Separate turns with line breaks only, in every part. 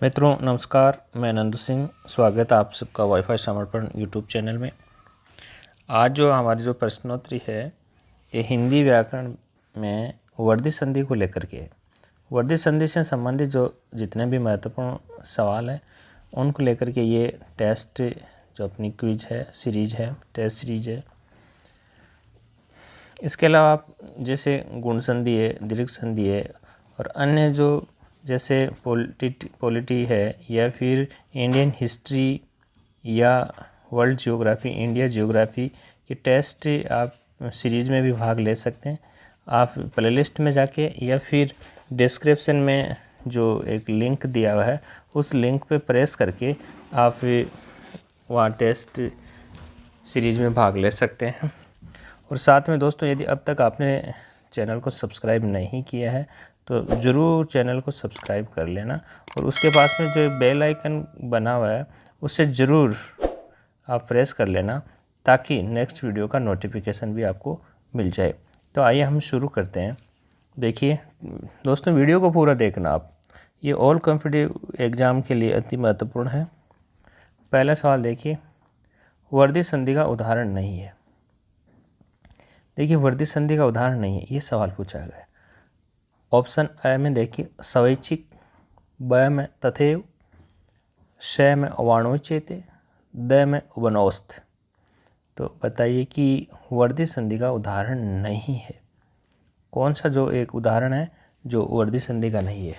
मित्रों नमस्कार, मैं नंदू सिंह। स्वागत है आप सबका वाईफाई समर्पण यूट्यूब चैनल में। आज जो हमारी जो प्रश्नोत्तरी है ये हिंदी व्याकरण में वर्धी संधि को लेकर के है। वर्धी संधि से संबंधित जो जितने भी महत्वपूर्ण सवाल हैं उनको लेकर के ये टेस्ट जो अपनी क्विज है सीरीज है, टेस्ट सीरीज है। इसके अलावा आप जैसे गुण संधि है, दीर्घ संधि है और अन्य जो जैसे पॉलिटी है या फिर इंडियन हिस्ट्री या वर्ल्ड ज्योग्राफी, इंडिया ज्योग्राफी की टेस्ट आप सीरीज़ में भी भाग ले सकते हैं। आप प्लेलिस्ट में जाके या फिर डिस्क्रिप्शन में जो एक लिंक दिया हुआ है उस लिंक पे प्रेस करके आप वहाँ टेस्ट सीरीज़ में भाग ले सकते हैं। और साथ में दोस्तों, यदि अब तक आपने चैनल को सब्सक्राइब नहीं किया है तो ज़रूर चैनल को सब्सक्राइब कर लेना और उसके पास में जो बेल आइकन बना हुआ है उसे ज़रूर आप प्रेस कर लेना ताकि नेक्स्ट वीडियो का नोटिफिकेशन भी आपको मिल जाए। तो आइए हम शुरू करते हैं। देखिए दोस्तों, वीडियो को पूरा देखना आप, ये ऑल कॉम्पिटिटिव एग्ज़ाम के लिए अति महत्वपूर्ण है। पहला सवाल देखिए, वर्धी संधि का उदाहरण नहीं है। देखिए वर्धी संधि का उदाहरण नहीं है, ये सवाल पूछा गया है। ऑप्शन ए में देखिए स्वैच्छिक, ब में तथैव, श में वाणोचिते, द में वनौस्थ। तो बताइए कि वर्धी संधि का उदाहरण नहीं है। कौन सा जो एक उदाहरण है जो वर्धी संधि का नहीं है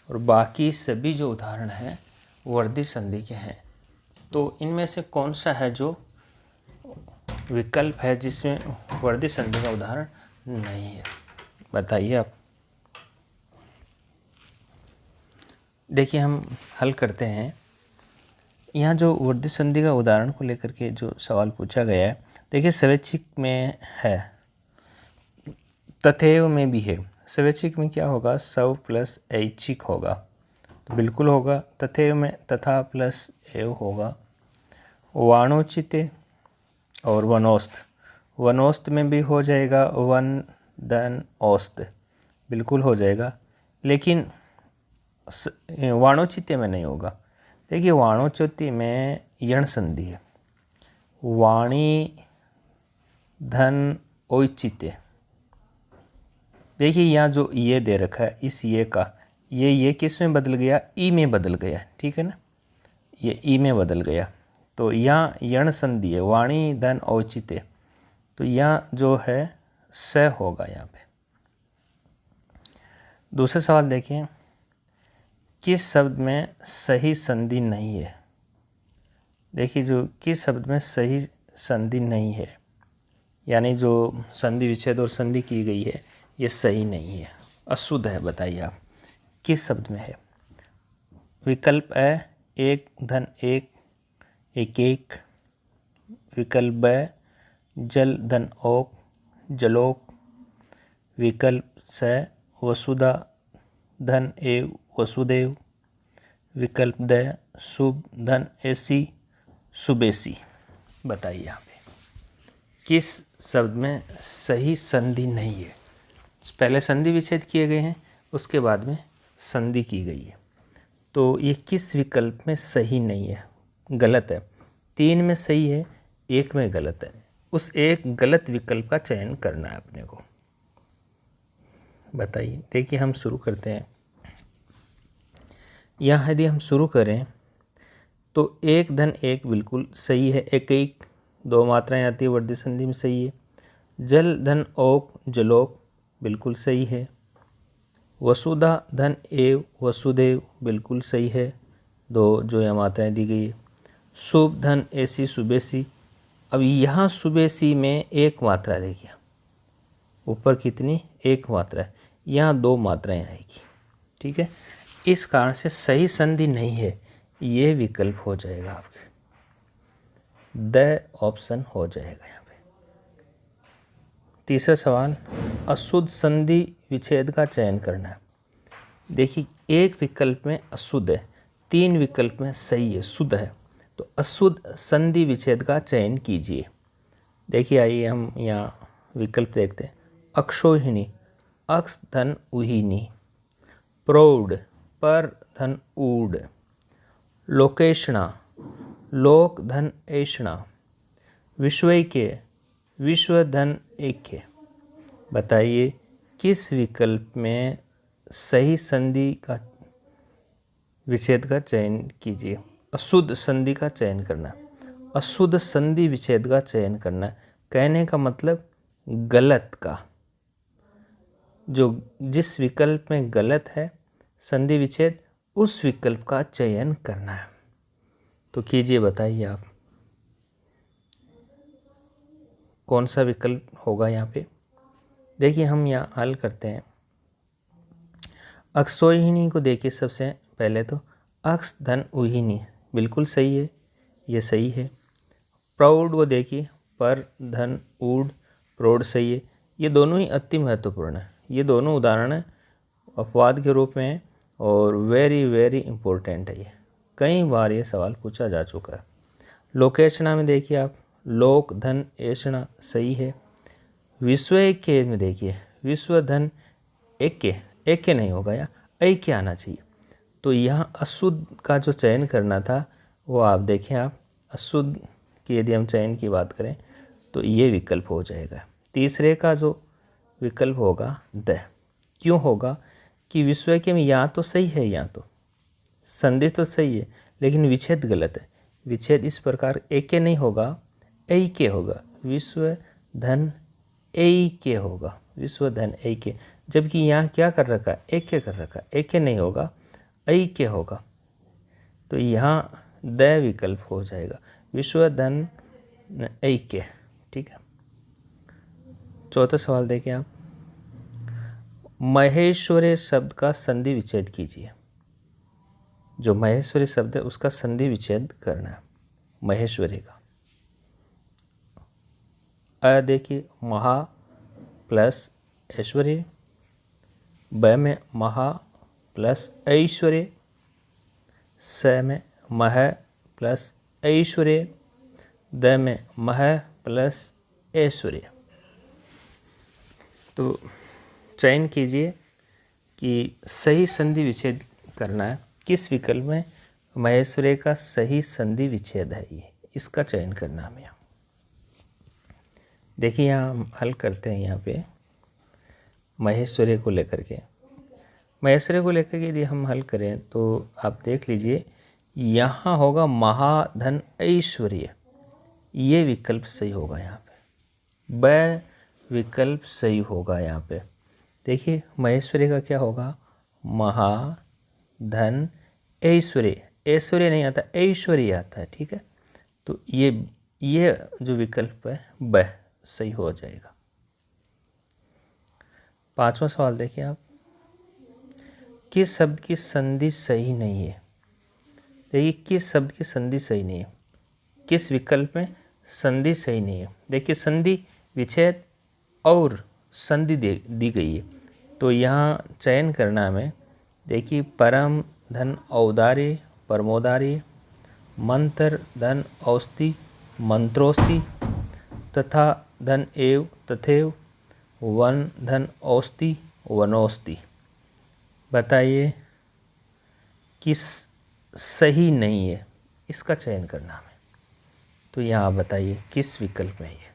और बाकी सभी जो उदाहरण हैं वर्धी संधि के हैं। तो इनमें से कौन सा है जो विकल्प है जिसमें वर्धी संधि का उदाहरण नहीं है, बताइए आप। देखिए हम हल करते हैं। यहाँ जो वर्धी संधि का उदाहरण को लेकर के जो सवाल पूछा गया है, देखिए स्वैच्छिक में है, तथैव में भी है। स्वैच्छिक में क्या होगा, सव प्लस ऐच्छिक होगा, तो बिल्कुल होगा। तथैव में तथा प्लस एव होगा। वाणोचिते और वनौस्थ, वनौस्थ में भी हो जाएगा, वन धन औस्थ, बिल्कुल हो जाएगा। लेकिन वाणोचित्य में नहीं होगा। देखिए वाणोचित्य में यण संधि है, वाणी धन औचित्य। देखिए यहाँ जो ये दे रखा है, इस ये का ये किस में बदल गया, ई में बदल गया, ठीक है ना, ये ई में बदल गया। तो यहाँ यण संधि है, वाणी धन औचित्य, तो यहाँ जो है स होगा यहाँ पे। दूसरा सवाल देखिए, किस शब्द में सही संधि नहीं है। देखिए जो किस शब्द में सही संधि नहीं है, यानी जो संधि विच्छेद और संधि की गई है ये सही नहीं है, अशुद्ध है। बताइए आप किस शब्द में है। विकल्प ए एक धन एक, एक एक। विकल्प ब जल धन ओक, जलोक। विकल्प स वसुधा धन एव, वसुदेव। विकल्प द शुभ धन ऐसी, सुबेसी। बताइए यहाँ पे किस शब्द में सही संधि नहीं है। पहले संधि विच्छेद किए गए हैं, उसके बाद में संधि की गई है, तो ये किस विकल्प में सही नहीं है, गलत है। 3 में सही है, 1 में गलत है। उस एक गलत विकल्प का चयन करना है अपने को। बताइए। देखिए हम शुरू करते हैं। यहाँ यदि हम शुरू करें तो एक धन एक बिल्कुल सही है, एक एक 2 मात्राएं आती है वर्धी संधि में, सही है। जल धन ओक, जलोक, बिल्कुल सही है। वसुधा धन एव, वसुदेव, बिल्कुल सही है, 2 जो यहाँ मात्राएं दी गई है। शुभ धन ऐसी, सुबेसी। अब यहाँ सुबेसी में 1 मात्रा देखिए, ऊपर कितनी, 1 मात्रा है, यहाँ 2 मात्राएं आएगी, ठीक है। इस कारण से सही संधि नहीं है, ये विकल्प हो जाएगा आपके, द ऑप्शन हो जाएगा यहाँ पे। तीसरा सवाल, अशुद्ध संधि विच्छेद का चयन करना है। देखिए एक विकल्प में अशुद्ध है, 3 विकल्प में सही है, शुद्ध है, तो अशुद्ध संधि विच्छेद का चयन कीजिए। देखिए आइए हम यहाँ विकल्प देखते हैं। अक्षोहिणी, अक्ष धन उहिनी। प्रौढ़, पर धन ऊढ़। लोकेशणा, लोक धन ऐषणा, विश्वैक्य, विश्व धन ऐक्य। बताइए किस विकल्प में सही संधि का विच्छेद का चयन कीजिए। अशुद्ध संधि का चयन करना, अशुद्ध संधि विच्छेद का चयन करना, कहने का मतलब गलत का, जो जिस विकल्प में गलत है संधि विच्छेद उस विकल्प का चयन करना है। तो कीजिए, बताइए आप कौन सा विकल्प होगा यहाँ पे। देखिए हम यहाँ हल करते हैं। अक्षोहिणी को देखिए, सबसे पहले तो अक्ष धन उहिनी बिल्कुल सही है, ये सही है। प्रौढ़ वो देखिए, पर धन ऊढ़ प्रौढ़ सही है। ये दोनों ही अति महत्वपूर्ण है, ये दोनों उदाहरण अपवाद के रूप में हैं और वेरी वेरी इंपॉर्टेंट है। ये कई बार ये सवाल पूछा जा चुका है। लोकेशणा में देखिए आप, लोक धन ऐषणा सही है। विश्व ऐक्य में देखिए, विश्व धन ऐक्य, ऐक्य नहीं होगा, या ऐक्य आना चाहिए। तो यहाँ अशुद्ध का जो चयन करना था वो आप देखें, आप अशुद्ध की यदि हम चयन की बात करें तो ये विकल्प हो जाएगा। तीसरे का जो विकल्प होगा द, क्यों होगा कि विश्व ऐक्य में यहाँ तो सही है, यहाँ तो संधि तो सही है लेकिन विच्छेद गलत है। विच्छेद इस प्रकार ऐक्य नहीं होगा, ऐक्य होगा, विश्व धन ऐक्य होगा, विश्व धन ऐक्य। जबकि यहाँ क्या कर रखा है, ऐक्य कर रखा है, ऐक्य नहीं होगा, ऐक्य होगा। तो यहाँ द विकल्प हो जाएगा, विश्व धन ऐक्य। ठीक है। चौथा सवाल देखें आप, महेश्वरी शब्द का संधि विच्छेद कीजिए। जो महेश्वरी शब्द है उसका संधि विच्छेद करना है, महेश्वरी का। अ देखिए, महा प्लस ऐश्वर्य, ब में महा प्लस ऐश्वर्य, स में मह प्लस ऐश्वर्य, द में मह प्लस ऐश्वर्य। तो चयन कीजिए कि सही संधि विच्छेद करना है, किस विकल्प में महेश्वरी का सही संधि विच्छेद है, ये इसका चयन करना हमें। देखिए यहाँ हम हल करते हैं। यहाँ पे महेश्वरी को लेकर के, महेश्वरी को लेकर के यदि हम हल करें तो आप देख लीजिए, यहाँ होगा महाधन ऐश्वर्य, ये विकल्प सही होगा। यहाँ पे ब विकल्प सही होगा। यहाँ पे देखिए महेश्वरी का क्या होगा, महाधन ऐश्वर्य, ऐश्वर्य नहीं आता, ऐश्वर्य आता है। ठीक है, तो ये जो विकल्प है ब सही हो जाएगा। पांचवा सवाल देखिए आप, किस शब्द की संधि सही नहीं है। देखिए किस शब्द की संधि सही नहीं है, किस विकल्प में संधि सही नहीं है। देखिए संधि विच्छेद और संधि दी गई है, तो यहाँ चयन करना हमें। देखिए परम धन औदार्य परमोदार्य, मंत्र धन औस्ति मंत्रोस्ति, तथा धन एव तथेव, वन धन औस्ति वनोस्ति। बताइए किस सही नहीं है, इसका चयन करना हमें। तो यहाँ बताइए किस विकल्प में है।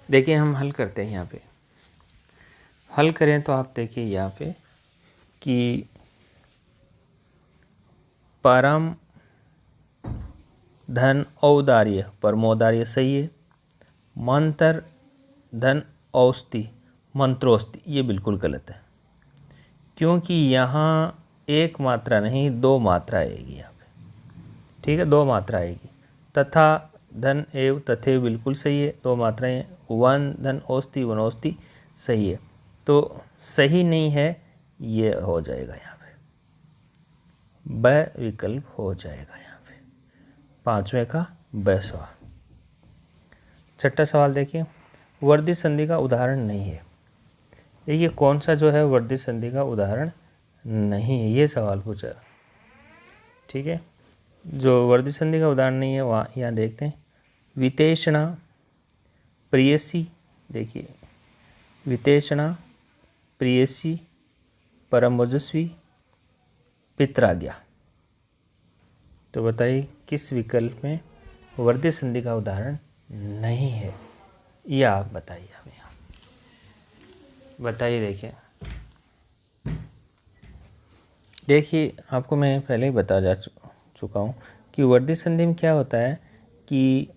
देखिए हम हल करते हैं। यहाँ पे हल करें तो आप देखिए यहाँ पे कि परम धन औदार्य परमोदार्य सही है, मंत्र धन औस्ति मंत्रोस्ति ये बिल्कुल गलत है, क्योंकि यहाँ एक मात्रा नहीं दो मात्रा आएगी यहाँ पे। ठीक है, दो मात्रा आएगी। तथा धन एव तथेव बिल्कुल सही है, दो मात्राएं। वन धन औस्ति वनौस्ति सही है, तो सही नहीं है, ये हो जाएगा यहाँ पे, ब विकल्प हो जाएगा यहाँ पे। पांचवें का ब सवाल। छठा सवाल देखिए, वर्धी संधि का उदाहरण नहीं है। देखिए कौन सा जो है वर्धी संधि का उदाहरण नहीं है, ये सवाल पूछा। ठीक है, जो वर्धी संधि का उदाहरण नहीं है वहाँ यहाँ देखते हैं। वितेषणा प्रियसी, देखिए वितेषणा प्रियसी परम ओजस्वी पित्राज्ञा। तो बताइए किस विकल्प में वर्दी संधि का उदाहरण नहीं है, यह आप बताइए हमें। बताइए। देखिए आपको मैं पहले ही बता जा चुका हूँ कि वर्दी संधि में क्या होता है कि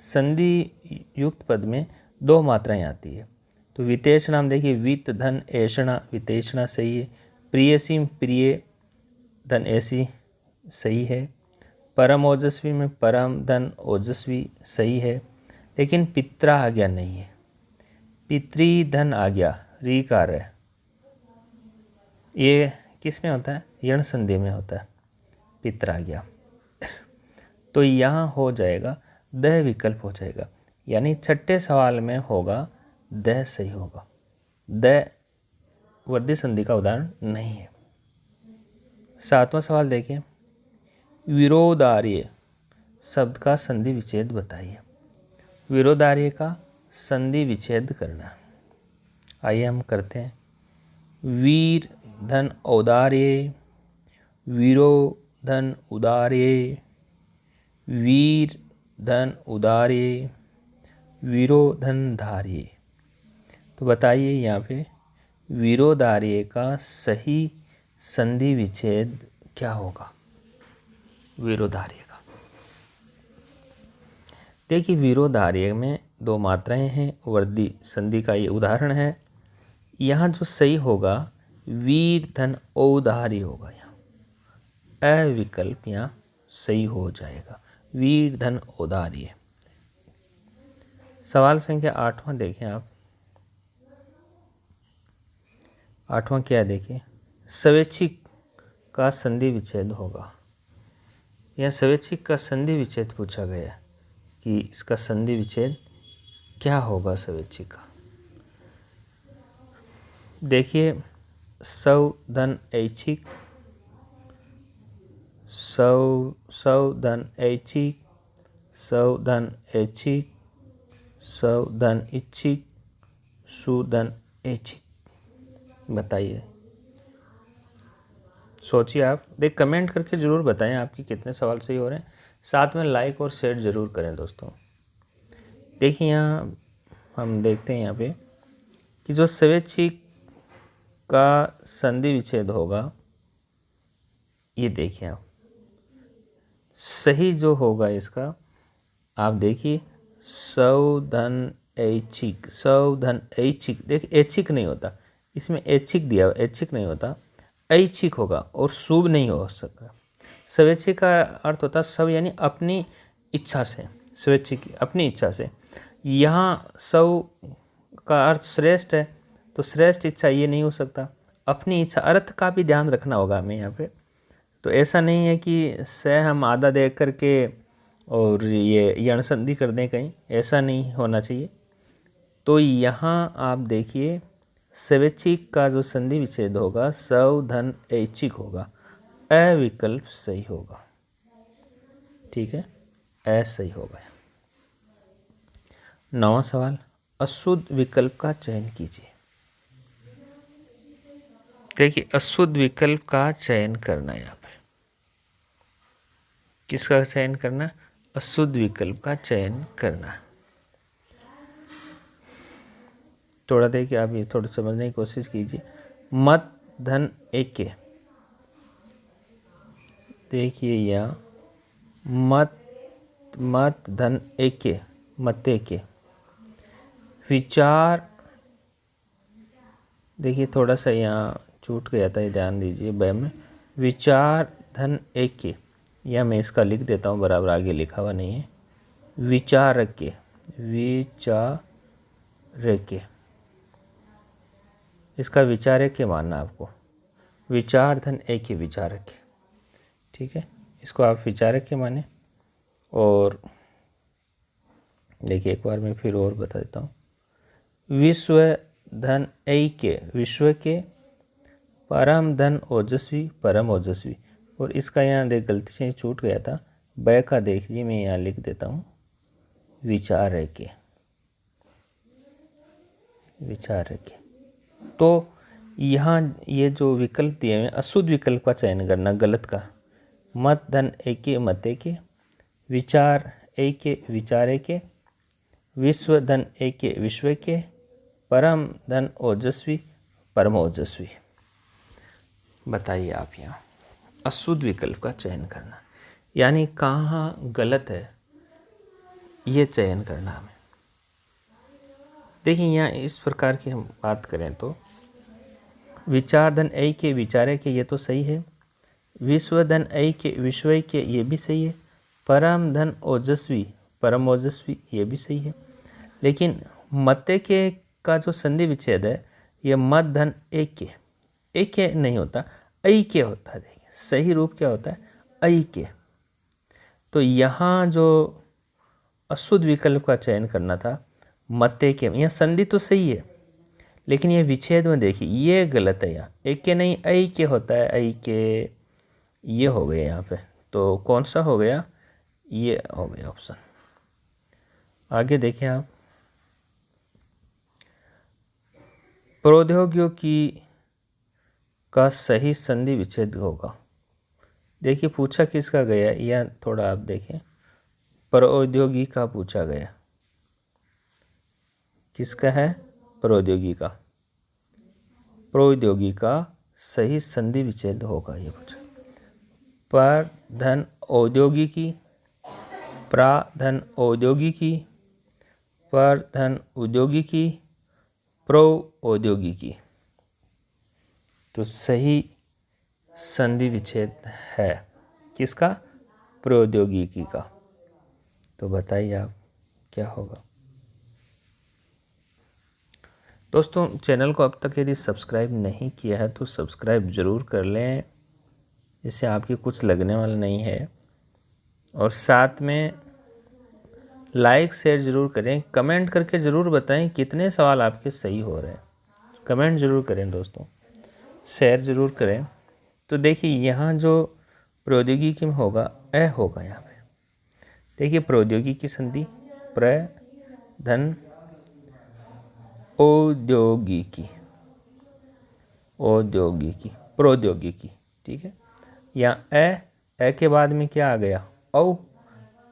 संधि युक्त पद में दो मात्राएं आती है। तो विशेषण हम देखिए वित धन ऐषणा, विशेषणा सही है। प्रियसी में प्रिय धन ऐसी सही है। परम ओजस्वी में परम धन ओजस्वी सही है। लेकिन पित्रा आज्ञा नहीं है। पितृ धन आज्ञा रीकार है। ये किस में होता है? यण संधि में होता है पित्राज्ञा। तो यहाँ हो जाएगा दह विकल्प हो जाएगा, यानी छठे सवाल में होगा दह सही होगा। दह वर्दी संधि का उदाहरण नहीं है। सातवां सवाल देखिए, विरोधार्य शब्द का संधि विच्छेद बताइए। विरोधार्य का संधि विच्छेद करना, आइए हम करते हैं। वीर धन औदार्य, वीरो धन उदार्य, वीर धन उदार्य, वीरो धन धार्य। तो बताइए यहाँ पे विरोधार्य का सही संधि विच्छेद क्या होगा? विरोधार्य का देखिए, विरोधार्य में दो मात्राएं हैं, वर्दी संधि का ये उदाहरण है। यहाँ जो सही होगा वीर धन औदार्य होगा। यहाँ अविकल्प यहाँ सही हो जाएगा, वीर धन औदार्य। सवाल संख्या 8वां देखें आप। 8वां क्या देखिए, स्वैच्छिक का संधि विच्छेद होगा। यह स्वैच्छिक का संधि विच्छेद पूछा गया कि इसका संधि विच्छेद क्या होगा स्वैच्छिक का। देखिए, सौ धन ऐच्छिक, सौ धन ऐच्छिक, सौ धन ऐच्छिक, सौ धन इच्छिक, सुधन ऐच्छिक। बताइए, सोचिए आप। देख कमेंट करके ज़रूर बताएं आपके कितने सवाल सही हो रहे हैं। साथ में लाइक और शेयर ज़रूर करें दोस्तों। देखिए यहाँ हम देखते हैं यहाँ पे कि जो स्वैच्छिक का संधि विच्छेद होगा, ये देखिए आप, सही जो होगा इसका आप देखिए, सौ धन ऐच्छिक, सौ धन ऐच्छिक। देखिए ऐच्छिक नहीं होता, इसमें ऐच्छिक दिया हुआ, ऐच्छिक नहीं होता, ऐच्छिक होगा और शुभ नहीं हो सकता। स्वैच्छिक का अर्थ होता है सब, यानी अपनी इच्छा से, स्वैच्छिक अपनी इच्छा से। यहाँ सौ का अर्थ श्रेष्ठ है, तो श्रेष्ठ इच्छा ये नहीं हो सकता, अपनी इच्छा। अर्थ का भी ध्यान रखना होगा हमें यहाँ पे। तो ऐसा नहीं है कि से हम आधा देख करके और ये यण संधि कर दें कहीं, ऐसा नहीं होना चाहिए। तो यहाँ आप देखिए, स्वैच्छिक का जो संधि विच्छेद होगा सौ धन ऐच्छिक होगा, अविकल्प सही होगा। ठीक है, सही होगा। 9वां सवाल, अशुद्ध विकल्प का चयन कीजिए। देखिए, अशुद्ध विकल्प का चयन करना है यहाँ पे। किसका चयन करना? अशुद्ध विकल्प का चयन करना। थोड़ा देखिए आप, ये थोड़ा समझने की कोशिश कीजिए। मत धन एके, देखिए यहाँ मत धन एके, मते के। विचार, देखिए थोड़ा सा यहाँ छूट गया था, ये ध्यान दीजिए ब में। विचार धन एके, या मैं इसका लिख देता हूँ बराबर, आगे लिखा हुआ नहीं है। विचार के, विचार के, इसका विचार के मानना आपको। विचार धन एक ही विचार के, ठीक है, इसको आप विचारक के माने। और देखिए एक बार मैं फिर और बता देता हूँ। विश्व धन ऐक्य, विश्व के, परम धन ओजस्वी, परम ओजस्वी। और इसका यहाँ देख गलती से छूट गया था, ब का देखिए मैं यहाँ लिख देता हूँ विचार के, विचार के। तो यहाँ ये जो विकल्प दिए हैं, अशुद्ध विकल्प का चयन करना, गलत का, मत धन एके मते के, विचार एके विचारे के, विश्व धन एके विश्व के, परम धन ओजस्वी परम ओजस्वी। बताइए आप यहाँ अशुद्ध विकल्प का चयन करना, यानी कहाँ गलत है ये चयन करना हमें। देखिए यहाँ इस प्रकार की हम बात करें तो विचार धन ऐ के विचारे के ये तो सही है, विश्व धन ऐ के विश्व के ये भी सही है, परम धन ओजस्वी परम ओजस्वी ये भी सही है। लेकिन मते के का जो संधि विच्छेद है ये मत धन एक के नहीं होता, ऐ के होता है। देखिए सही रूप क्या होता है, ऐ के। तो यहाँ जो अशुद्ध विकल्प का चयन करना था मते के, यहाँ संधि तो सही है लेकिन ये विच्छेद में देखिए ये गलत है। यहाँ एक के नहीं ऐ के होता है, ऐ के ये हो गया यहाँ पे। तो कौन सा हो गया, ये हो गया ऑप्शन। आगे देखें आप, प्रौद्योगिकी का सही संधि विच्छेद होगा। देखिए पूछा किसका गया, यह थोड़ा आप देखें, प्रौद्योगिकी का पूछा गया, किसका है, प्रौद्योगिकी का। प्रौद्योगिकी का सही संधि विच्छेद होगा ये पूछा। पर धन औद्योगिकी, प्रा धन औद्योगिकी, पर धन औद्योगिकी, प्रो औद्योगिकी। तो सही संधि विच्छेद है किसका, प्रौद्योगिकी का। तो बताइए आप क्या होगा। दोस्तों चैनल को अब तक यदि सब्सक्राइब नहीं किया है तो सब्सक्राइब ज़रूर कर लें, इससे आपकी कुछ लगने वाला नहीं है। और साथ में लाइक शेयर ज़रूर करें, कमेंट करके ज़रूर बताएं कितने सवाल आपके सही हो रहे हैं। कमेंट ज़रूर करें दोस्तों, शेयर ज़रूर करें। तो देखिए यहाँ जो प्रौद्योगिकी में होगा ए होगा यहाँ पे। देखिए प्रौद्योगिकी की संधि प्र धन औद्योगिकी, औद्योगिकी प्रौद्योगिकी, ठीक है। यहाँ ए के बाद में क्या आ गया, औ,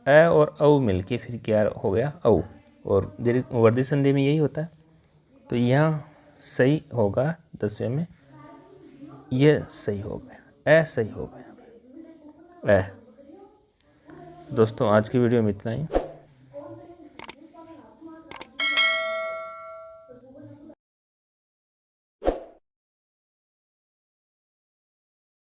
ए और औ मिलके फिर क्या हो गया, औ। और वर्धी संधि में यही होता है। तो यहाँ सही होगा 10वें में, ये सही हो गया, ए सही हो गया, ए। दोस्तों आज की वीडियो में इतना ही।